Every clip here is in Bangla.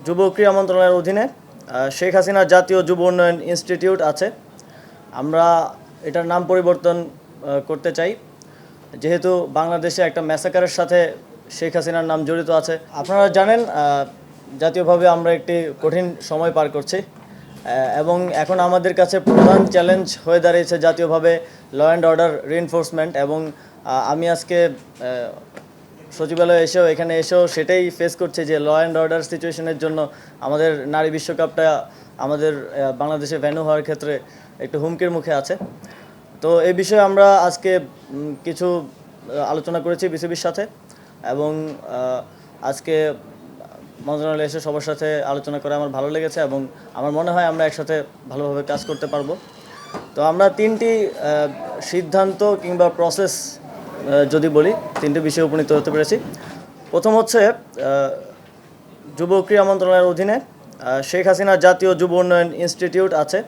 যুব ক্রীড়া মন্ত্রণালয়ের অধীনে শেখ হাসিনা জাতীয় যুব উন্নয়ন ইনস্টিটিউট আছে। আমরা এটার নাম পরিবর্তন করতে চাই, যেহেতু বাংলাদেশে একটা ম্যাসাকারের সাথে শেখ হাসিনার নাম জড়িত আছে। আপনারা জানেন জাতীয়ভাবে আমরা একটি কঠিন সময় পার করছি এবং এখন আমাদের কাছে প্রধান চ্যালেঞ্জ হয়ে দাঁড়িয়েছে জাতীয়ভাবে ল অ্যান্ড অর্ডার রিএনফোর্সমেন্ট। এবং আমি আজকে সচিবালয়ে এখানে এসেও সেটাই ফেস করছে যে ল অ্যান্ড অর্ডার সিচুয়েশনের জন্য আমাদের নারী বিশ্বকাপটা আমাদের বাংলাদেশে ভেন্যু হওয়ার ক্ষেত্রে একটু হুমকির মুখে আছে। তো এই বিষয়ে আমরা আজকে কিছু আলোচনা করেছি বিসিবির সাথে এবং আজকে মন্ত্রণালয়ে এসে সবার সাথে আলোচনা করে আমার ভালো লেগেছে এবং আমার মনে হয় আমরা একসাথে ভালোভাবে কাজ করতে পারবো। তো আমরা তিনটি সিদ্ধান্ত কিংবা প্রসেস যদি বলি, তিনটি বিষয়ে উপনীত হতে পেরেছি। প্রথম হচ্ছে যুব ক্রীড়া মন্ত্রণালয়ের অধীনে শেখ হাসিনা জাতীয় যুব উন্নয়ন ইনস্টিটিউট আছে।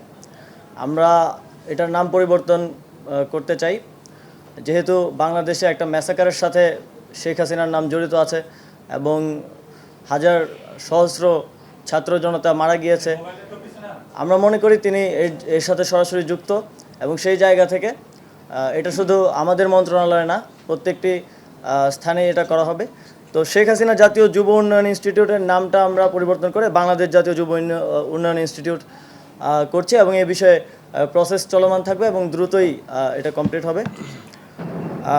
আমরা এটার নাম পরিবর্তন করতে চাই, যেহেতু বাংলাদেশে একটা ম্যাসাকারের সাথে শেখ হাসিনার নাম জড়িত আছে এবং সহস্র ছাত্র জনতা মারা গিয়েছে। আমরা মনে করি তিনি এর সাথে সরাসরি যুক্ত এবং সেই জায়গা থেকে এটা শুধু আমাদের মন্ত্রণালয় না, প্রত্যেকটি স্থানে এটা করা হবে। তো শেখ হাসিনা জাতীয় যুব উন্নয়ন ইনস্টিটিউটের নামটা আমরা পরিবর্তন করে বাংলাদেশ জাতীয় যুব উন্নয়ন ইনস্টিটিউট করছি এবং এই বিষয়ে প্রসেস চলমান থাকবে এবং দ্রুতই এটা কমপ্লিট হবে।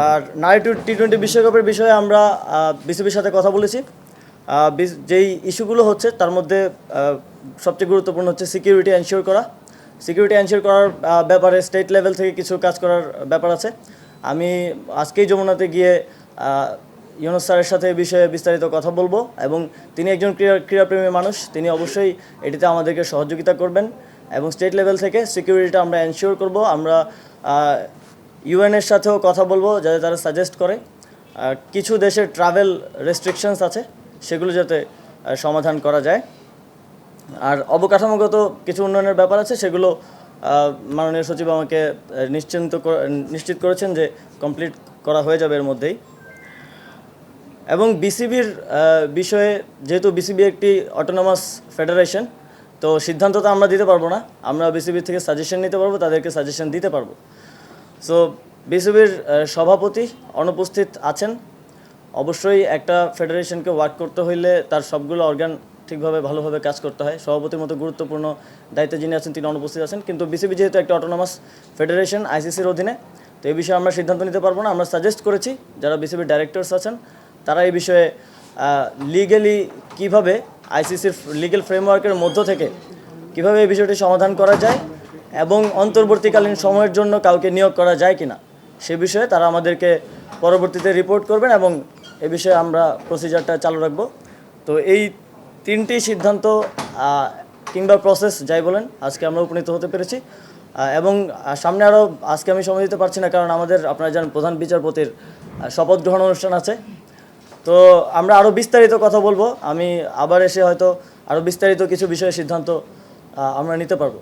আর নারী টি-20 বিশ্বকাপের বিষয়ে আমরা বিসিবির সাথে কথা বলেছি। যেই ইস্যুগুলো হচ্ছে তার মধ্যে সবচেয়ে গুরুত্বপূর্ণ হচ্ছে সিকিউরিটি এনশিওর করা। সিকিউরিটি এনশিওর করার ব্যাপারে স্টেট লেভেল থেকে কিছু কাজ করার ব্যাপার আছে। আমি আজকেই যমুনাতে গিয়ে ইউনুস স্যারের সাথে এই বিষয়ে বিস্তারিত কথা বলবো এবং তিনি একজন ক্রীড়াপ্রেমী মানুষ, তিনি অবশ্যই এটিতে আমাদেরকে সহযোগিতা করবেন এবং স্টেট লেভেল থেকে সিকিউরিটিটা আমরা এনশিওর করব। আমরা ইউএনের সাথেও কথা বলবো যাতে তারা সাজেস্ট করে কিছু দেশের ট্রাভেল রেস্ট্রিকশনস আছে সেগুলো যাতে সমাধান করা যায়। আর অবকাঠামোগত কিছু উন্নয়নের ব্যাপার আছে, সেগুলো মাননীয় সচিব আমাকে নিশ্চিত করেছেন যে কমপ্লিট করা হয়ে যাবে এর মধ্যেই। এবং বিসিবির বিষয়ে, যেহেতু বিসিবি একটি অটোনমাস ফেডারেশন, তো সিদ্ধান্ত তো আমরা দিতে পারবো না, আমরা বিসিবি থেকে সাজেশন নিতে পারবো, তাদেরকে সাজেশন দিতে পারবো। সো বিসিবির সভাপতি অনুপস্থিত আছেন। অবশ্যই একটা ফেডারেশনকে ওয়ার্ক করতে হইলে তার সবগুলো অর্গান ঠিকভাবে ভালোভাবে কাজ করতে হয়। সভাপতির মতো গুরুত্বপূর্ণ দায়িত্বে যিনি আছেন তিনি অনুপস্থিত আছেন, কিন্তু বিসিবি যেহেতু একটা অটোনমাস ফেডারেশন আইসিসির অধীনে, তো এই বিষয়ে আমরা সিদ্ধান্ত নিতে পারবো না। আমরা সাজেস্ট করেছি যারা বিসিবির ডাইরেক্টরস আছেন তারা এই বিষয়ে লিগ্যালি কীভাবে আইসিসির লিগ্যাল ফ্রেমওয়ার্কের মধ্য থেকে কীভাবে এই বিষয়টি সমাধান করা যায় এবং অন্তর্বর্তীকালীন সময়ের জন্য কাউকে নিয়োগ করা যায় কিনা সে বিষয়ে তারা আমাদেরকে পরবর্তীতে রিপোর্ট করবেন এবং এ বিষয়ে আমরা প্রসিজারটা চালু রাখব। তো এই তিনটি সিদ্ধান্ত কিংবা প্রসেস যাই বলেন আজকে আমরা উপনীত হতে পেরেছি এবং সামনে আরও আজকে আমি সময় দিতে পারছি না, কারণ আমাদের আপনারা জানেন প্রধান বিচারপতির শপথ গ্রহণ অনুষ্ঠান আছে। তো আমরা আরও বিস্তারিত কথা বলবো, আমি আবার এসে হয়তো আরও বিস্তারিত কিছু বিষয়ে সিদ্ধান্ত আমরা নিতে পারবো।